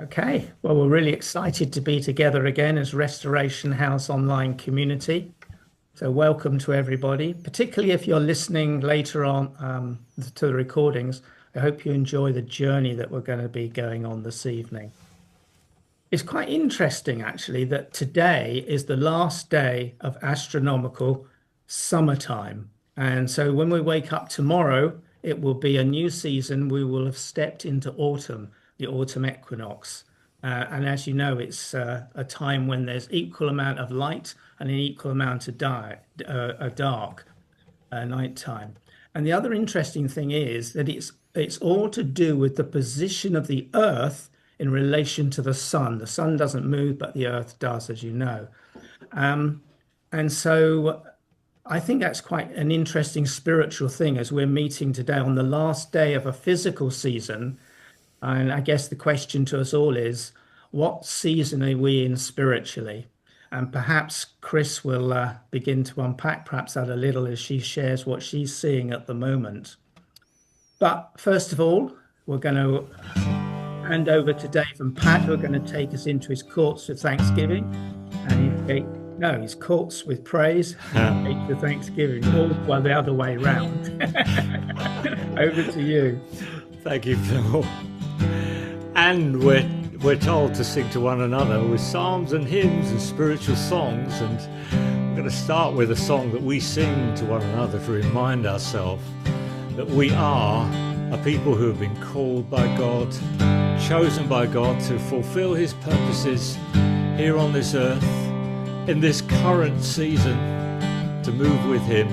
Okay, well, we're really excited to be together again as Restoration House online community. So welcome to everybody, particularly if you're listening later on to the recordings. I hope you enjoy the journey that we're going to be going on this evening. It's quite interesting, actually, that today is the last day of astronomical summertime. And so when we wake up tomorrow, it will be a new season. We will have stepped into autumn, the autumn equinox. And as you know, it's a time when there's equal amount of light and an equal amount of dark nighttime. And the other interesting thing is that it's all to do with the position of the Earth in relation to the sun. The sun doesn't move, but the Earth does, as you know. And so I think that's quite an interesting spiritual thing as we're meeting today on the last day of a physical season. And I guess the question to us all is, what season are we in spiritually? And perhaps Chris will begin to unpack perhaps that a little as she shares what she's seeing at the moment. But first of all, we're going to hand over to Dave and Pat, who are going to take us into his courts with Thanksgiving. And his courts with praise, and to Thanksgiving, or the other way round. Over to you. Thank you, Phil. And we're told to sing to one another with psalms and hymns and spiritual songs, and we're going to start with a song that we sing to one another to remind ourselves that we are a people who have been called by God, chosen by God to fulfill his purposes here on this earth in this current season, to move with him.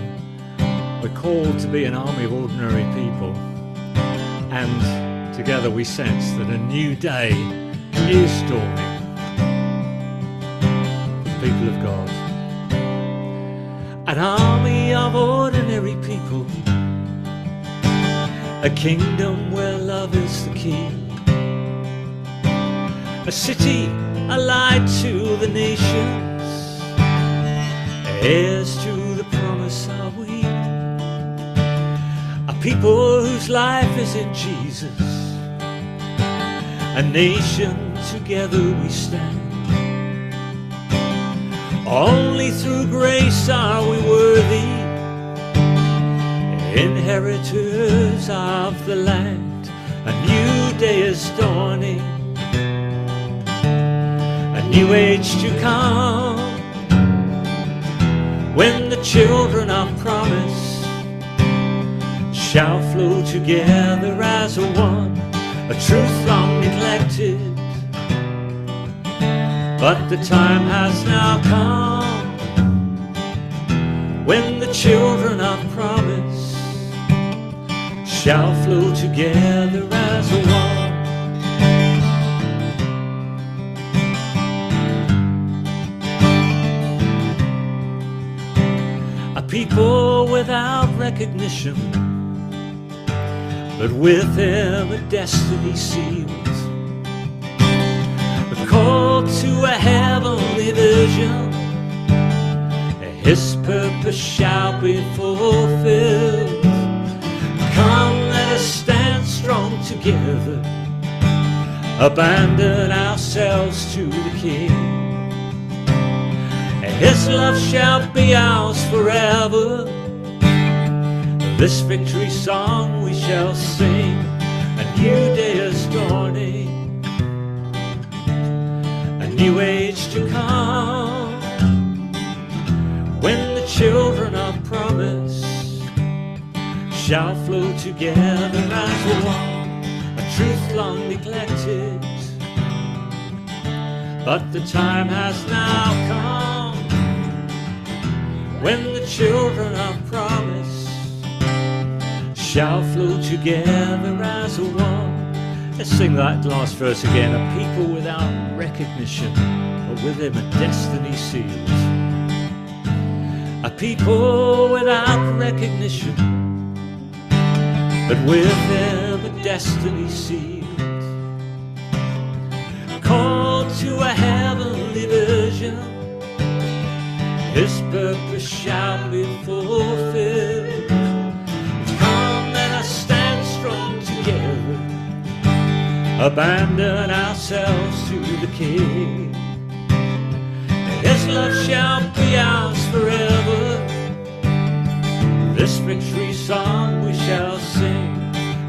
We're called to be an army of ordinary people, and together we sense that a new day is dawning for the people of God. An army of ordinary people, a kingdom where love is the key, a city, a light to the nations, heirs to the promise are we, a people whose life is in Jesus, a nation together we stand. Only through grace are we worthy, inheritors of the land. A new day is dawning, a new age to come, when the children of promise shall flow together as a one, a truth long neglected, but the time has now come, when the children of promise shall flow together as a one. A people without recognition, but with him a destiny sealed, a call to a heavenly vision, his purpose shall be fulfilled. Come, let us stand strong together, abandon ourselves to the King. His love shall be ours forever, this victory song we shall sing. A new day is dawning, a new age to come, when the children of promise shall flow together as one, a truth long neglected, but the time has now come, when the children of promise shall flow together as a one. Let's sing that last verse again. A people without recognition, but with him a destiny sealed. A people without recognition, but with him a destiny sealed. Called to a heavenly vision, his purpose shall be fulfilled. Come, let us stand strong together, abandon ourselves to the King. His love shall be ours forever. This victory song we shall sing.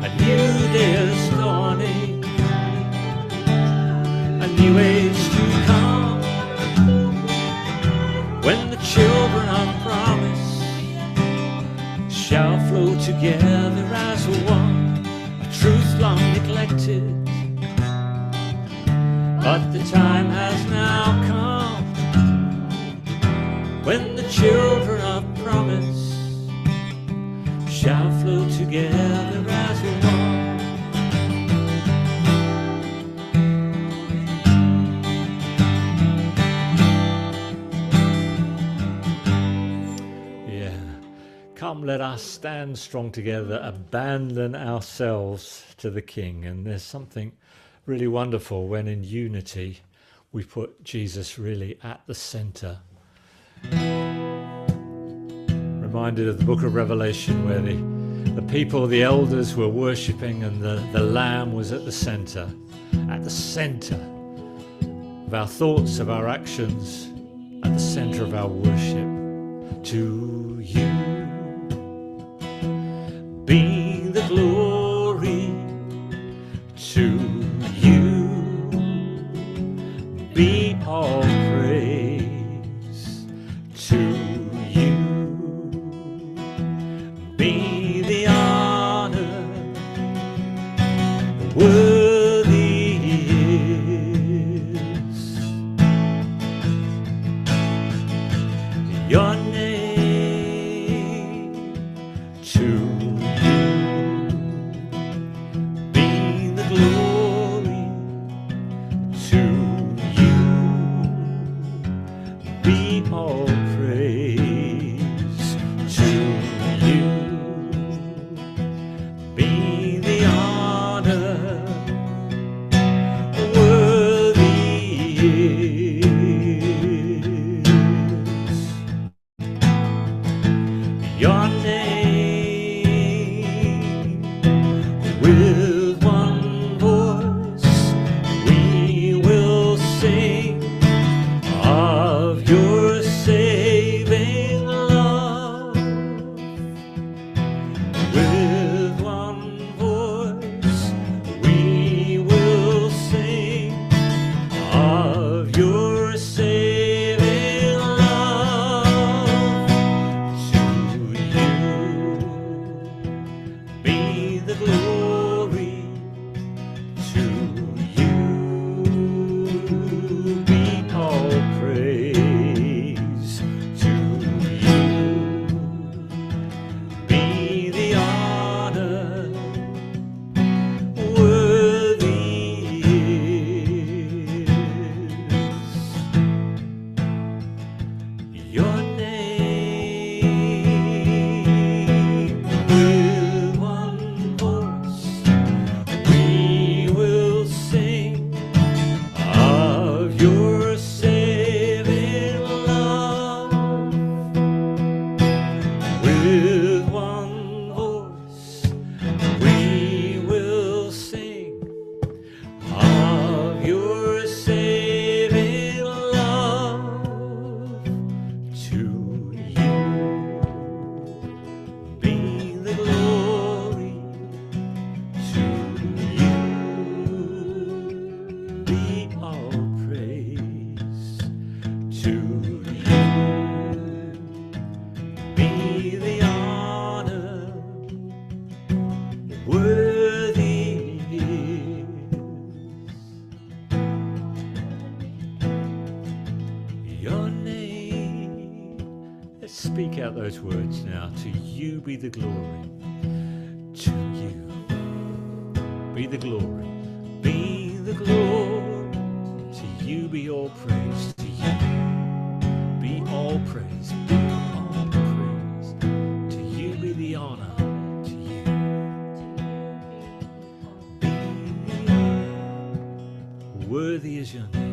A new day is dawning, a new age to come, when the children of promise shall flow together as one. A truth long neglected, but the time has now come, when the children of promise shall flow together as one. Yeah, come let us stand strong together, abandon ourselves to the King. And there's something really wonderful when in unity we put Jesus really at the centre. Reminded of the book of Revelation, where the people, the elders, were worshipping, and the Lamb was at the centre of our thoughts, of our actions, at the centre of our worship. To you be the glory, to you be all praise, to you be the honor, worthy is your name. To you be the glory, to you be all praise, to you be the honor, worthy is your name. With one voice we will sing of your saving love. With one voice we will sing of your saving love. To you be the glory, to you be all praise, to you be the honor, worthy is your name. With one voice we will sing of your saving love. With one voice we will sing of your saving love. To you be the glory, to you be all praise, to you be the honor, worthy is your name. Let's speak out those words now. To you be the glory, to you be the glory, be the glory, to you be all praise, to you be all praise, be all praise, to you be the honor, to you be worthy is your name.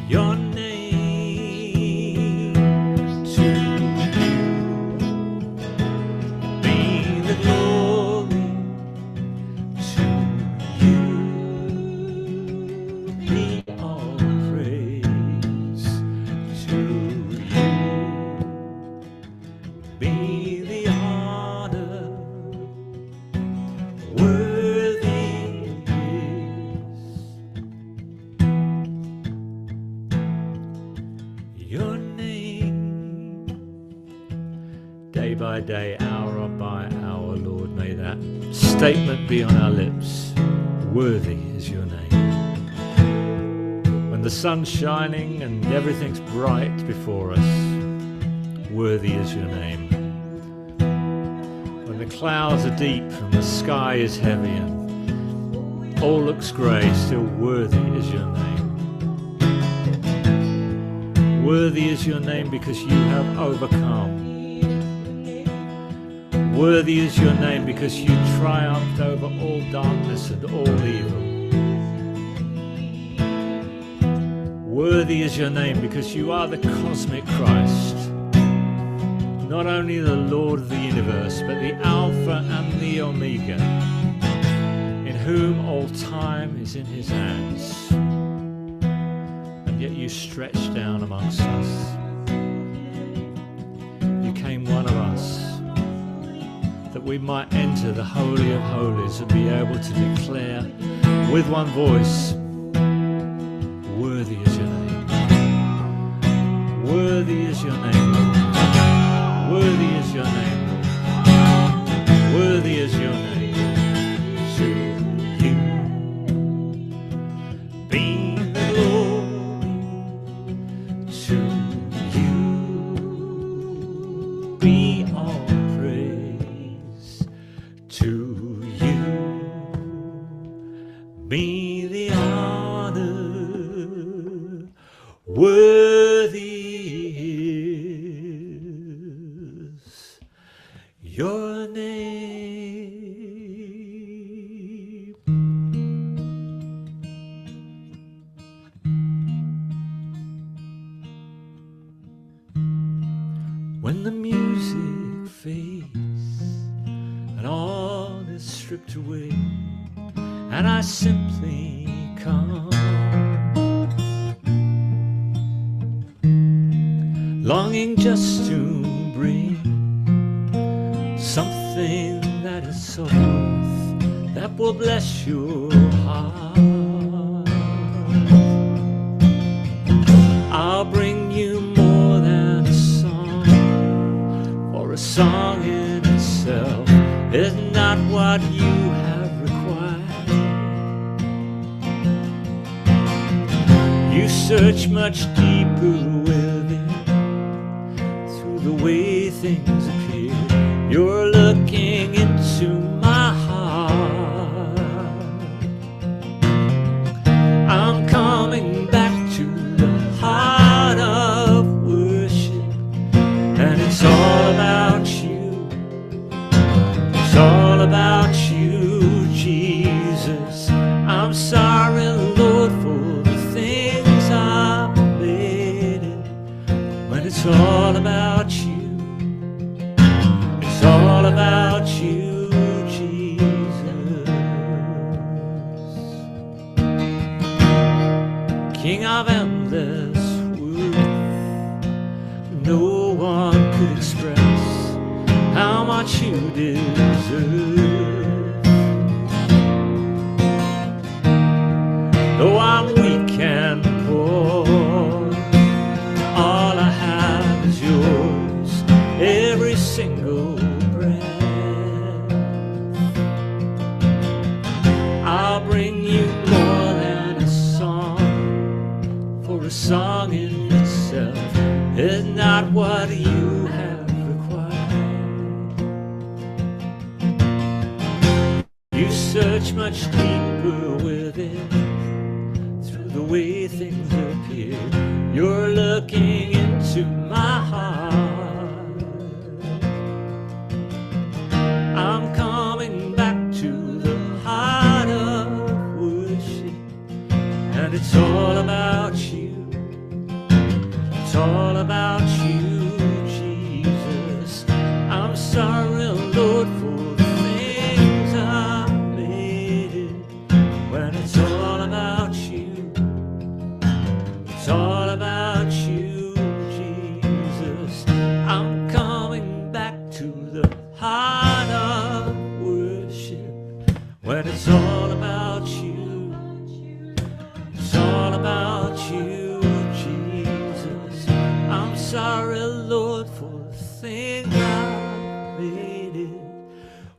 Your name, to you be the honor. Worthy is your name. Day by day, hour by hour, Lord, may that statement be on our lips. Worthy is your name. When the sun's shining and everything's bright before us, worthy is your name. When the clouds are deep and the sky is heavy and all looks grey, still worthy is your name. Worthy is your name because you have overcome. Worthy is your name because you triumphed over all darkness and all evil. Worthy is your name because you are the cosmic Christ, not only the Lord of the universe, but the Alpha and the Omega, in whom all time is in his hands. And yet you stretched down amongst us. You came one of us, that we might enter the Holy of Holies and be able to declare with one voice, worthy is your name. Worthy is your name, Lord. Worthy is your name, Lord. Worthy is your name. To you be the glory. To you be all praise. To you be the honor. Worthy is your name. When the music fades and all is stripped away, and I simply come, longing just to bring something that is so worth, that will bless your heart. I'll bring you more than a song, for a song in itself is not what you have required. You search much deeper within, the way things appear. You're looking into my heart. I'm coming back to the heart of worship, and it's all about you. It's all about you, Jesus. I'm sorry, Lord, for the things I've made it, when it's all about you. It's all about you, Jesus. King of endless worth, no one could express how much you deserve. Though I'm weak and poor, all I have is yours, every single breath. I'll bring you more than a song, for a song in itself is not what you have required. You search much deeper within, through the way things appear. You're looking into my heart. I'm coming back to the heart of worship, and it's all about you. It's all about you, Jesus. I'm sorry, Lord, for the things I made, when it's all about you. It's all about you, Jesus. made it.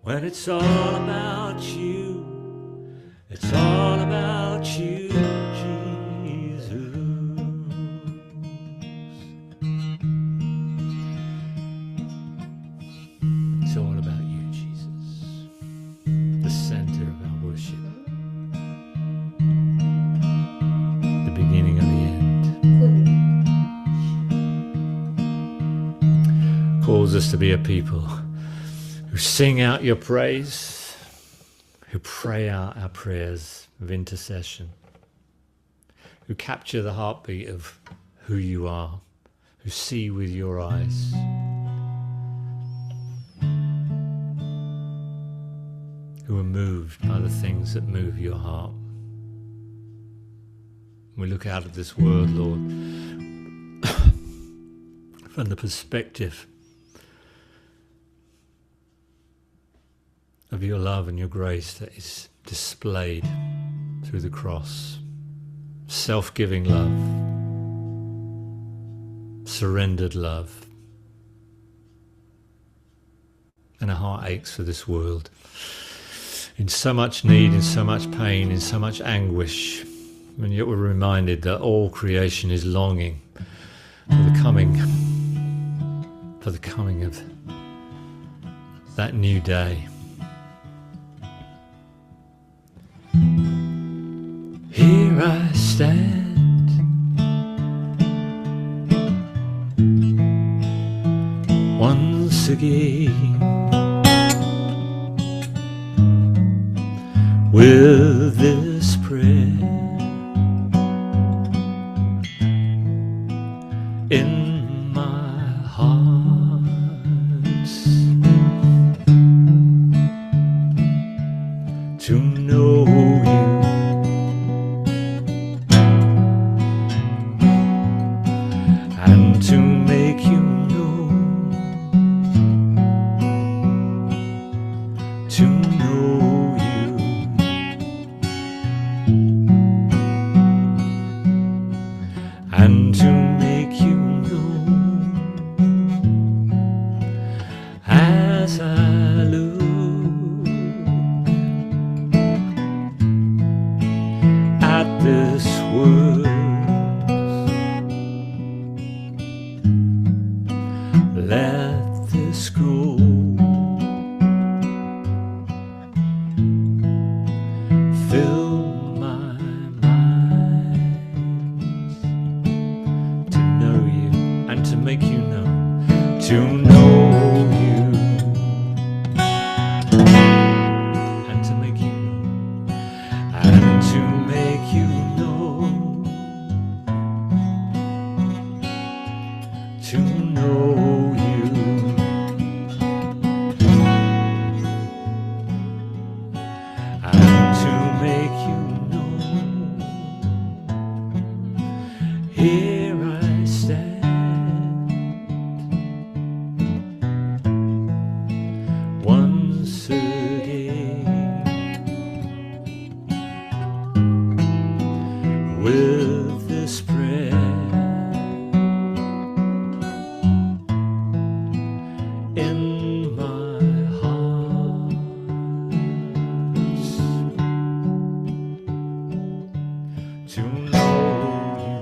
When it's all about you, it's all about you, Jesus. It's all about you, Jesus, the center of our worship, the beginning of the end. Calls us to be a people who sing out your praise, who pray out our prayers of intercession, who capture the heartbeat of who you are, who see with your eyes. Who are moved by the things that move your heart. We look out at this world, Lord, from the perspective of your love and your grace that is displayed through the cross. Self-giving love, surrendered love, and a heart aches for this world. In so much need, in so much pain, in so much anguish, and yet we're reminded that all creation is longing for the coming of that new day. Here I stand, once again, with this prayer in my heart, to know you and to make you known, to know you and to make you known as I look at this world. Let this go. Fill my mind to know you and to make you known, to know you and to make you known, and to make you known, to know you and to make you known. Here I stand, once again, with this prayer in my heart, to know you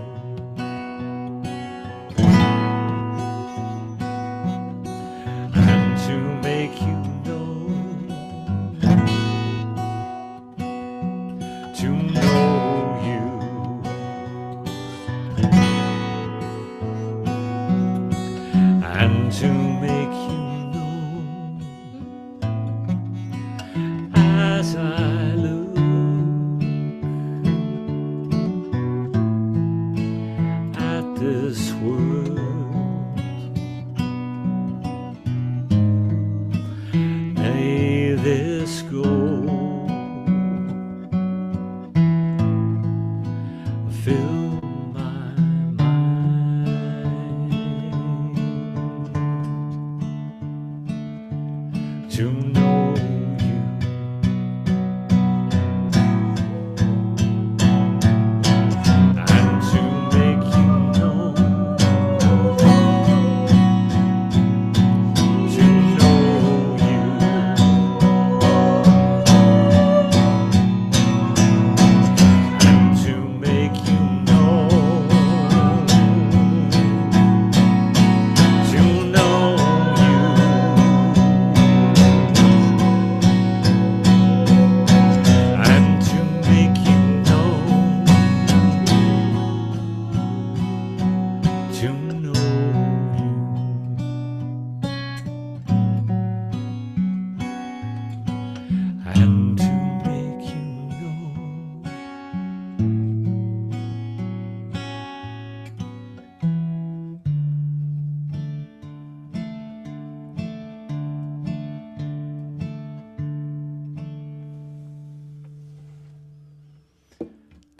and to make you known, to know you and to make you known as I look at this world. May this go. Fill my mind to know you and to make you known, to know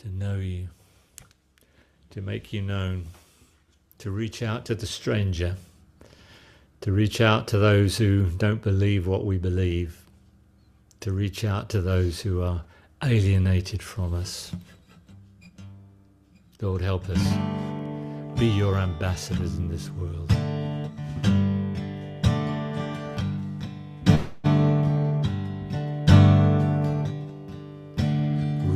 to know you, to make you known, to reach out to the stranger, to reach out to those who don't believe what we believe, to reach out to those who are alienated from us. Lord, help us be your ambassadors in this world.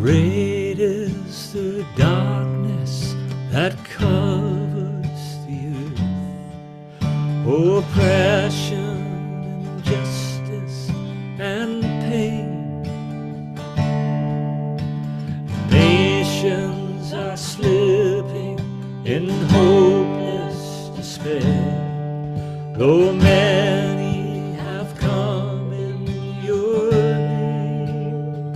Great is the darkness that covers the earth, oppression, injustice, and pain. Nations are slipping in hopeless despair, though many have come in your name,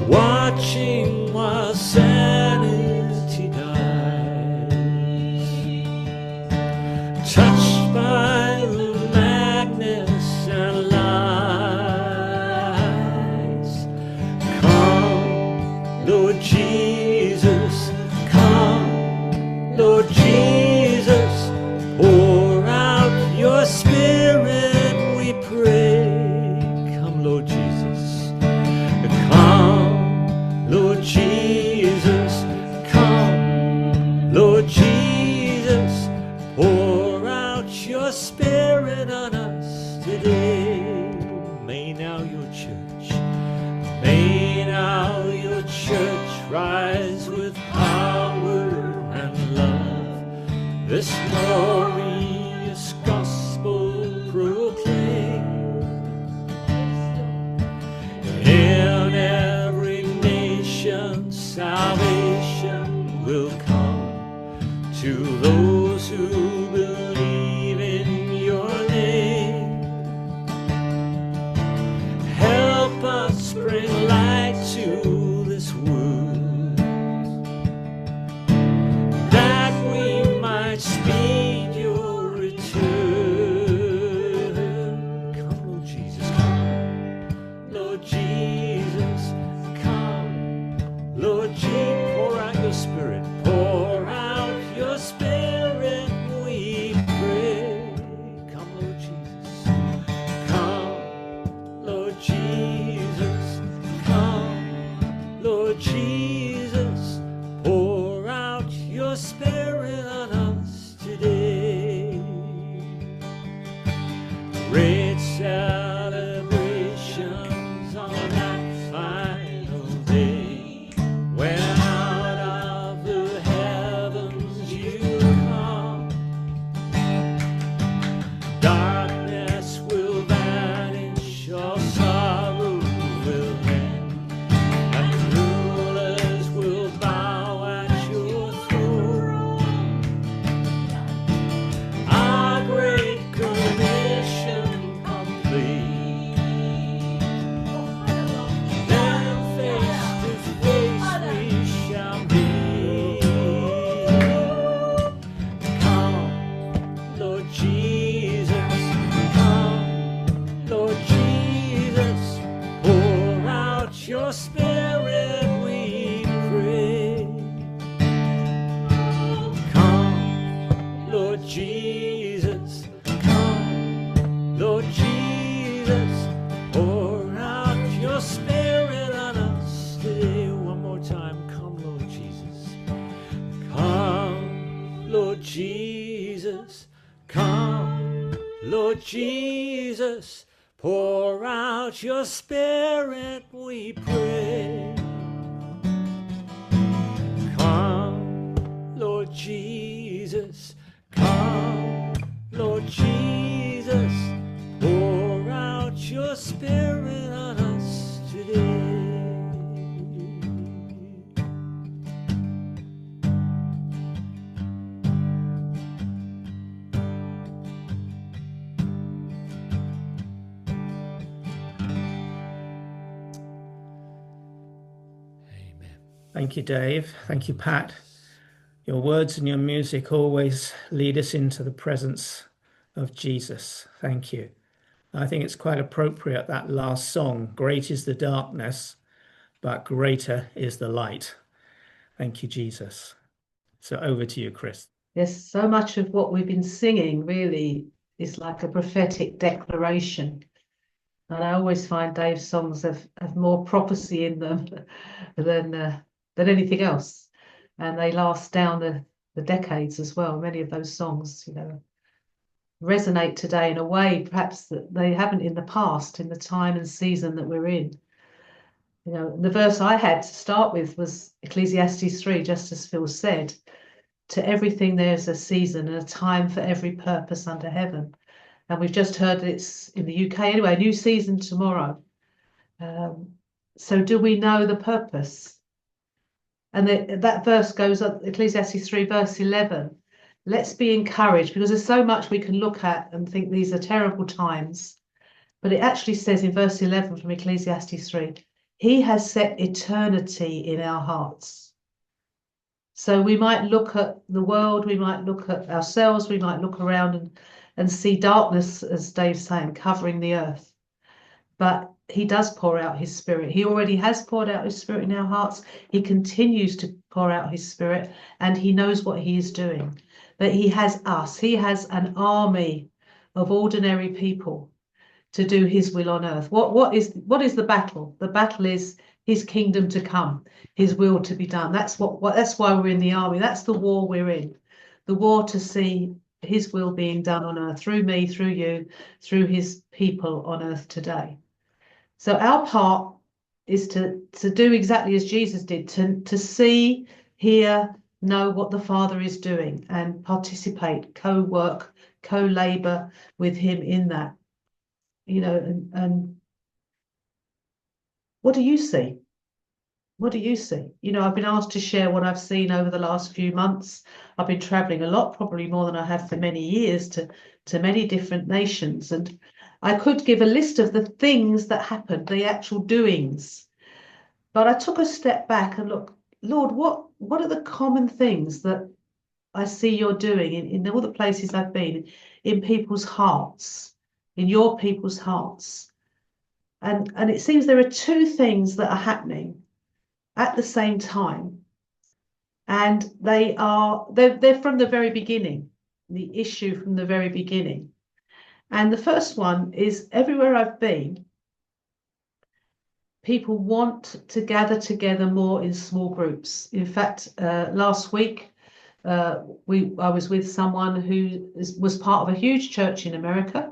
watching while sanity dies, touched by the madness and lies. Come, Lord Jesus, come, Lord Jesus, pour out your Spirit, we pray. Come, Lord Jesus, come, Lord Jesus, come, Lord Jesus, pour out your Spirit on us today. May now your church rise with power and love, this glorious gospel proclaim. In every nation salvation will come to those who believe in your name. Help us bring light to this world, that we might speed your return. Come, Lord Jesus, come. Lord Jesus, come. Lord Jesus, pour out your Spirit. Pour out your Spirit, we pray. Come, Lord Jesus. Come, Lord Jesus. Come, Lord Jesus. Pour out your Spirit on us today. Great celebrations on that final day, when out of the heavens you come. Darkness will vanish, all sorrow will end, and rulers will bow at your throne. Our great commission complete, then face to face we shall meet. Come, Lord Jesus, come, Lord Jesus, pour out your Spirit, we pray. Come, Lord Jesus, come, Lord Jesus, pour out your Spirit on us today. One more time, come, Lord Jesus. Come, Lord Jesus, come, Lord Jesus, pour out your Spirit, we pray. Come, Lord Jesus, come, Lord Jesus, pour out your Spirit on us today. Amen. Thank you, Dave. Thank you, Pat. Your words and your music always lead us into the presence of Jesus. Thank you. I think it's quite appropriate, that last song, Great is the Darkness, but greater is the light. Thank you, Jesus. So over to you, Chris. Yes, so much of what we've been singing really is like a prophetic declaration. And I always find Dave's songs have more prophecy in them than anything else. And they last down the decades as well. Many of those songs, resonate today in a way perhaps that they haven't in the past, in the time and season that we're in. The verse I had to start with was Ecclesiastes 3, just as Phil said. To everything there's a season and a time for every purpose under heaven. And we've just heard that it's in the UK anyway, a new season tomorrow. So do we know the purpose? And that verse goes up, Ecclesiastes 3 verse 11. Let's be encouraged, because there's so much we can look at and think these are terrible times. But it actually says in verse 11 from Ecclesiastes 3, he has set eternity in our hearts. So we might look at the world, we might look at ourselves, we might look around and see darkness, as Dave's saying, covering the earth. But he does pour out his spirit. He already has poured out his spirit in our hearts. He continues to pour out his spirit, and he knows what he is doing. But he has us. He has an army of ordinary people to do his will on earth. What is the battle? The battle is his kingdom to come, his will to be done. That's why we're in the army. That's the war we're in. The war to see his will being done on earth through me, through you, through his people on earth today. So our part is to do exactly as Jesus did, to see, hear, know what the Father is doing and participate, co-work, co-labor with him in that. And what do you see? What do you see? I've been asked to share what I've seen over the last few months. I've been traveling a lot, probably more than I have for many years, to many different nations. And I could give a list of the things that happened, the actual doings. But I took a step back and look, Lord, what are the common things that I see you're doing in all the places I've been, in people's hearts, in your people's hearts? And it seems there are two things that are happening at the same time, and they're from the very beginning, the issue from the very beginning. And the first one is, everywhere I've been, people want to gather together more in small groups. In fact, last week I was with someone who was part of a huge church in America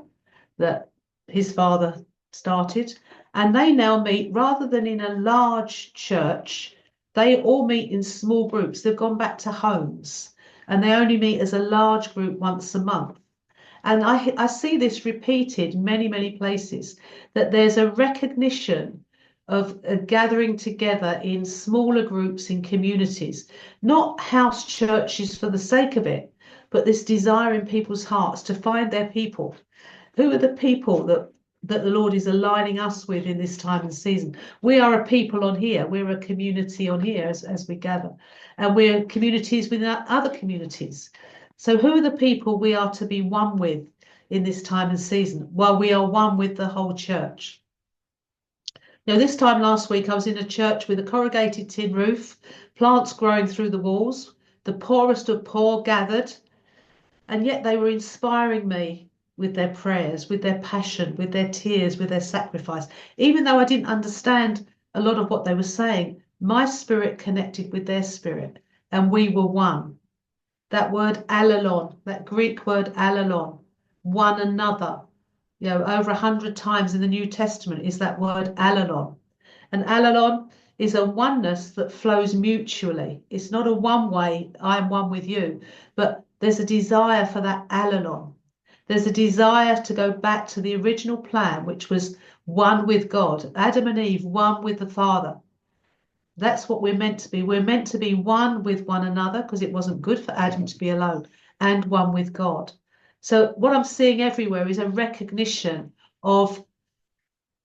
that his father started, and they now meet, rather than in a large church, they all meet in small groups. They've gone back to homes, and they only meet as a large group once a month. And I see this repeated many, many places, that there's a recognition of a gathering together in smaller groups, in communities, not house churches for the sake of it, but this desire in people's hearts to find their people. Who are the people that the Lord is aligning us with in this time and season? We are a people on here. We're a community on here as we gather. And we're communities within other communities. So who are the people we are to be one with in this time and season, while we are one with the whole church? This time last week, I was in a church with a corrugated tin roof, plants growing through the walls, the poorest of poor gathered, and yet they were inspiring me with their prayers, with their passion, with their tears, with their sacrifice. Even though I didn't understand a lot of what they were saying, my spirit connected with their spirit, and we were one. That word allalon, that Greek word allalon, one another, over 100 times in the New Testament is that word allalon. And allalon is a oneness that flows mutually. It's not a one way, I'm one with you, but there's a desire for that allalon. There's a desire to go back to the original plan, which was one with God. Adam and Eve, one with the Father. That's what we're meant to be. We're meant to be one with one another, because it wasn't good for Adam to be alone, and one with God. So what I'm seeing everywhere is a recognition of,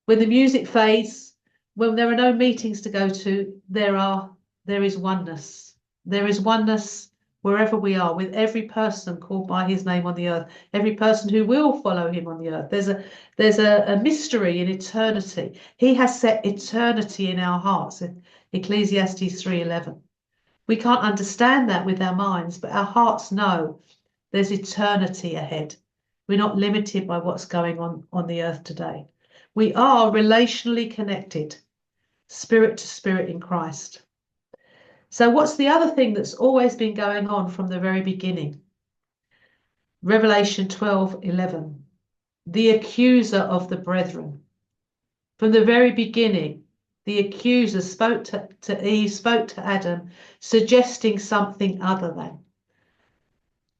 when the music fades, when there are no meetings to go to, there is oneness. There is oneness wherever we are, with every person called by his name on the earth, every person who will follow him on the earth. There's a mystery in eternity. He has set eternity in our hearts. Ecclesiastes 3:11. We can't understand that with our minds, but our hearts know there's eternity ahead. We're not limited by what's going on the earth today. We are relationally connected, spirit to spirit in Christ. So what's the other thing that's always been going on from the very beginning? Revelation 12:11, the accuser of the brethren. From the very beginning, the accuser spoke to Eve, spoke to Adam, suggesting something other than,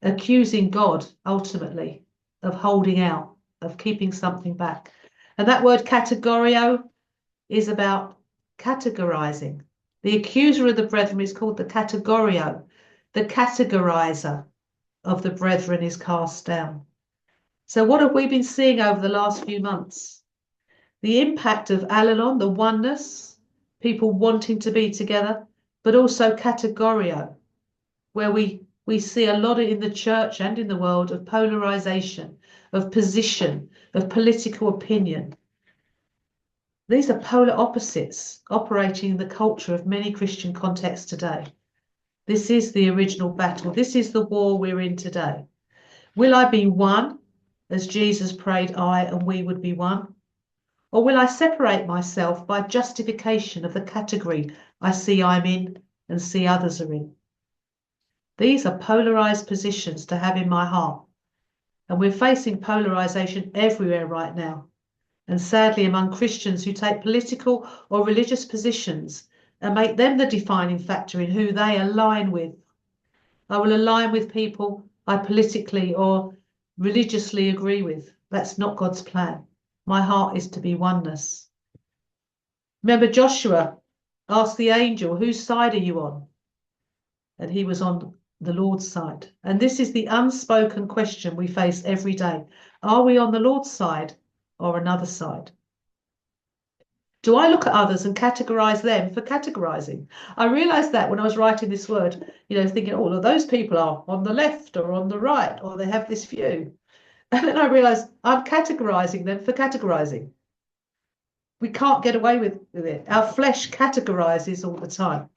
accusing God ultimately of holding out, of keeping something back. And that word categorio is about categorizing. The accuser of the brethren is called the categorio. The categorizer of the brethren is cast down. So what have we been seeing over the last few months? The impact of Al-Anon, the oneness, people wanting to be together, but also categorio, where we see a lot in the church and in the world of polarization, of position, of political opinion. These are polar opposites operating in the culture of many Christian contexts today. This is the original battle. This is the war we're in today. Will I be one, as Jesus prayed I and we would be one? Or will I separate myself by justification of the category I see I'm in and see others are in? These are polarized positions to have in my heart. And we're facing polarization everywhere right now. And sadly, among Christians who take political or religious positions and make them the defining factor in who they align with. I will align with people I politically or religiously agree with. That's not God's plan. My heart is to be oneness. Remember, Joshua asked the angel, whose side are you on? And he was on the Lord's side. And this is the unspoken question we face every day. Are we on the Lord's side or another side? Do I look at others and categorize them for categorizing? I realized that when I was writing this word, thinking, oh, well, those people are on the left or on the right, or they have this view. And then I realized I'm categorizing them for categorizing. We can't get away with it. Our flesh categorizes all the time.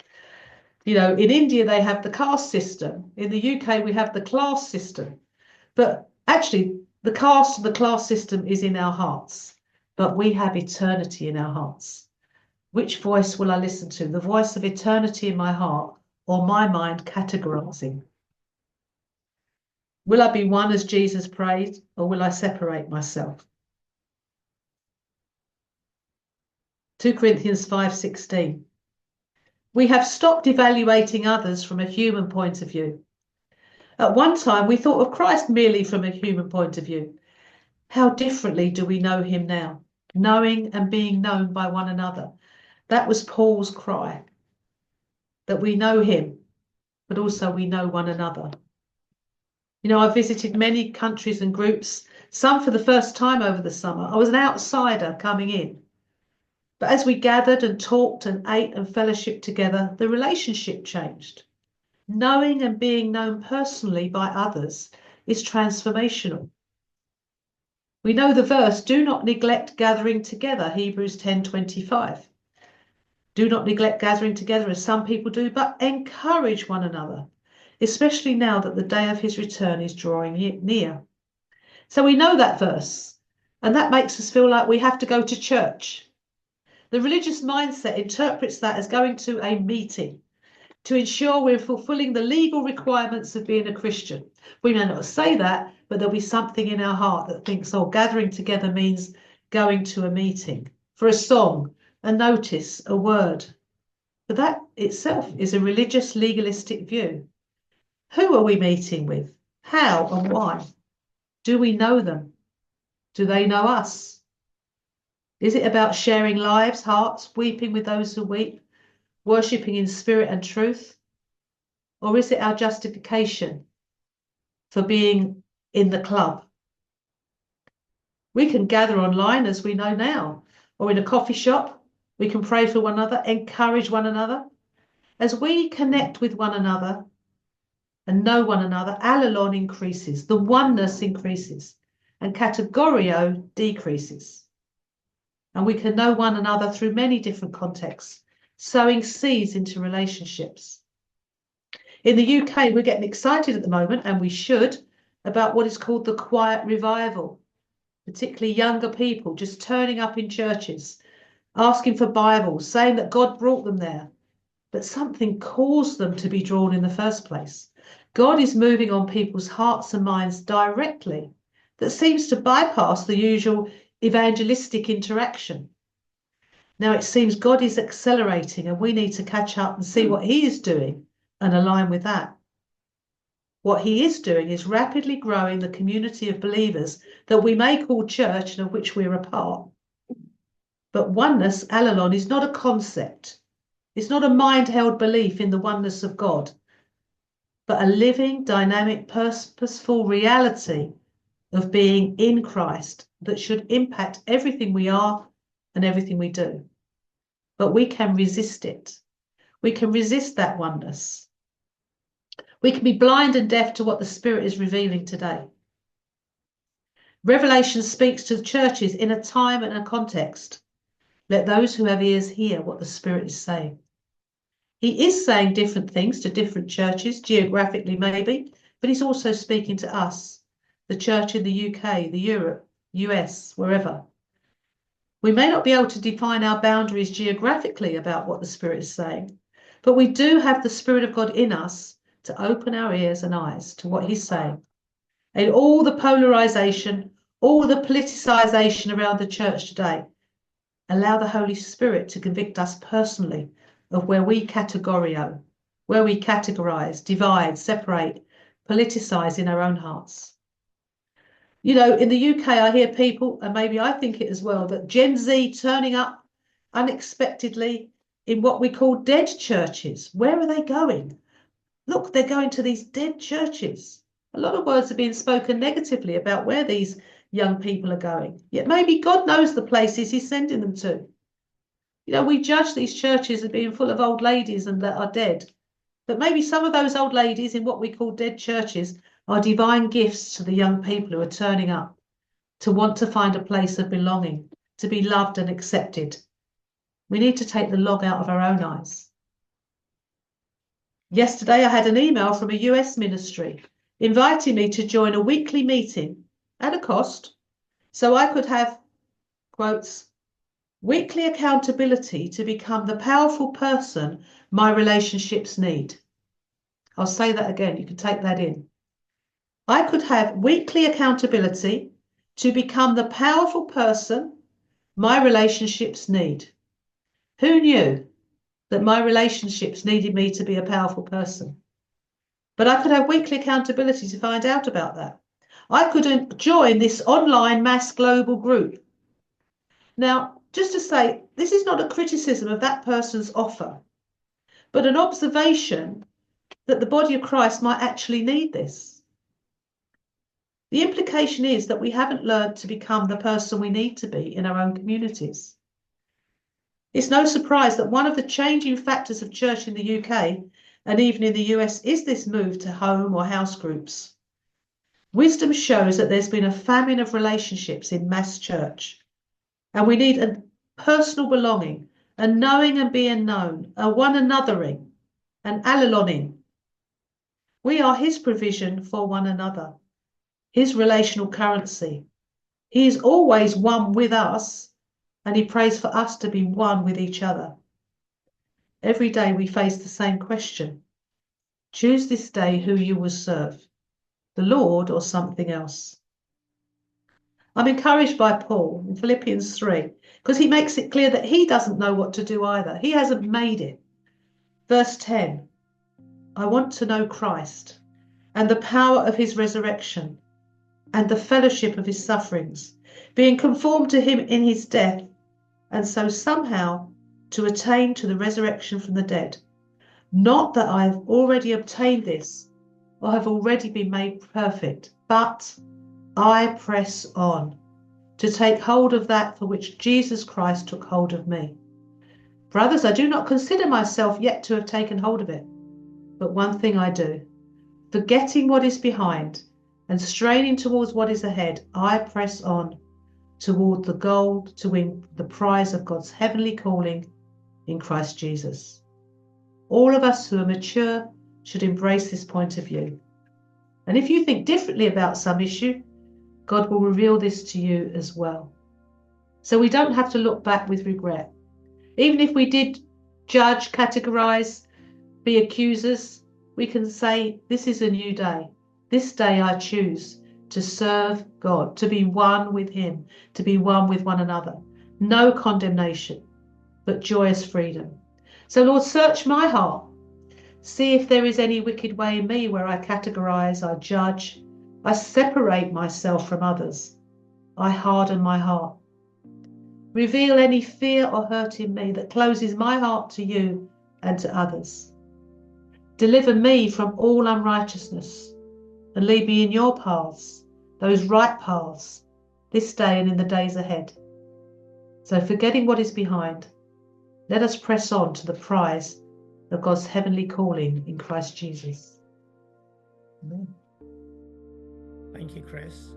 In India, they have the caste system. In the UK, we have the class system. But actually, the caste and the class system is in our hearts. But we have eternity in our hearts. Which voice will I listen to? The voice of eternity in my heart or my mind categorizing? Will I be one as Jesus prayed, or will I separate myself? 2 Corinthians 5:16. We have stopped evaluating others from a human point of view. At one time, we thought of Christ merely from a human point of view. How differently do we know him now? Knowing and being known by one another. That was Paul's cry, that we know him, but also we know one another. I've visited many countries and groups, some for the first time over the summer. I was an outsider coming in. But as we gathered and talked and ate and fellowshiped together, the relationship changed. Knowing and being known personally by others is transformational. We know the verse, do not neglect gathering together, Hebrews 10:25. Do not neglect gathering together as some people do, but encourage one another, especially now that the day of his return is drawing near. So we know that verse, and that makes us feel like we have to go to church. The religious mindset interprets that as going to a meeting to ensure we're fulfilling the legal requirements of being a Christian. We may not say that, but there'll be something in our heart that thinks, oh, gathering together means going to a meeting for a song, a notice, a word. But that itself is a religious legalistic view. Who are we meeting with? How and why? Do we know them? Do they know us? Is it about sharing lives, hearts, weeping with those who weep, worshipping in spirit and truth? Or is it our justification for being in the club? We can gather online, as we know now, or in a coffee shop. We can pray for one another, encourage one another. As we connect with one another, and know one another, allelon increases, the oneness increases, and categorio decreases. And we can know one another through many different contexts, sowing seeds into relationships. In the UK, we're getting excited at the moment, and we should, about what is called the quiet revival, particularly younger people just turning up in churches, asking for Bibles, saying that God brought them there, but something caused them to be drawn in the first place. God is moving on people's hearts and minds directly that seems to bypass the usual evangelistic interaction. Now it seems God is accelerating, and we need to catch up and see what he is doing and align with that. What he is doing is rapidly growing the community of believers that we may call church and of which we're a part. But oneness, allelon, is not a concept. It's not a mind-held belief in the oneness of God, but a living, dynamic, purposeful reality of being in Christ that should impact everything we are and everything we do. But we can resist it. We can resist that oneness. We can be blind and deaf to what the Spirit is revealing today. Revelation speaks to the churches in a time and a context. Let those who have ears hear what the Spirit is saying. He is saying different things to different churches, geographically maybe, but he's also speaking to us, the church in the UK, the Europe, US, wherever. We may not be able to define our boundaries geographically about what the Spirit is saying, but we do have the Spirit of God in us to open our ears and eyes to what he's saying. And all the polarization, all the politicization around the church today, allow the Holy Spirit to convict us personally of where we categorize, divide, separate, politicize in our own hearts. You know, in the UK, I hear people, and maybe I think it as well, that Gen Z turning up unexpectedly in what we call dead churches. Where are they going? Look, they're going to these dead churches. A lot of words are being spoken negatively about where these young people are going. Yet maybe God knows the places he's sending them to. You know, we judge these churches as being full of old ladies and that are dead. But maybe some of those old ladies in what we call dead churches are divine gifts to the young people who are turning up to want to find a place of belonging, to be loved and accepted. We need to take the log out of our own eyes. Yesterday, I had an email from a US ministry inviting me to join a weekly meeting at a cost so I could have, quotes, weekly accountability to become the powerful person my relationships need. I'll say that again, you can take that in. I could have weekly accountability to become the powerful person my relationships need. Who knew that my relationships needed me to be a powerful person? But I could have weekly accountability to find out about that. I could join this online mass global group. Now, just to say, this is not a criticism of that person's offer, but an observation that the body of Christ might actually need this. The implication is that we haven't learned to become the person we need to be in our own communities. It's no surprise that one of the changing factors of church in the UK and even in the US is this move to home or house groups. Wisdom shows that there's been a famine of relationships in mass church, and we need a personal belonging, a knowing and being known, a one anothering, an alleloning. We are his provision for one another, his relational currency. He is always one with us, and he prays for us to be one with each other. Every day we face the same question. Choose this day who you will serve, the Lord or something else. I'm encouraged by Paul in Philippians 3, because he makes it clear that he doesn't know what to do either. He hasn't made it. Verse 10, I want to know Christ and the power of his resurrection and the fellowship of his sufferings, being conformed to him in his death, and so somehow to attain to the resurrection from the dead. Not that I have already obtained this or have already been made perfect, but I press on to take hold of that for which Jesus Christ took hold of me. Brothers, I do not consider myself yet to have taken hold of it, but one thing I do, Forgetting what is behind and straining towards what is ahead, I press on toward the goal to win the prize of God's heavenly calling in Christ Jesus. All of us who are mature should embrace this point of view. And if you think differently about some issue, God will reveal this to you as well. So we don't have to look back with regret. Even if we did judge, categorize, be accusers, we can say, this is a new day. This day I choose to serve God, to be one with him, to be one with one another. No condemnation, but joyous freedom. So Lord, search my heart. See if there is any wicked way in me where I categorize, I judge, I separate myself from others. I harden my heart. Reveal any fear or hurt in me that closes my heart to you and to others. Deliver me from all unrighteousness and lead me in your paths, those right paths, this day and in the days ahead. So forgetting what is behind, let us press on to the prize of God's heavenly calling in Christ Jesus. Amen. Thank you, Chris.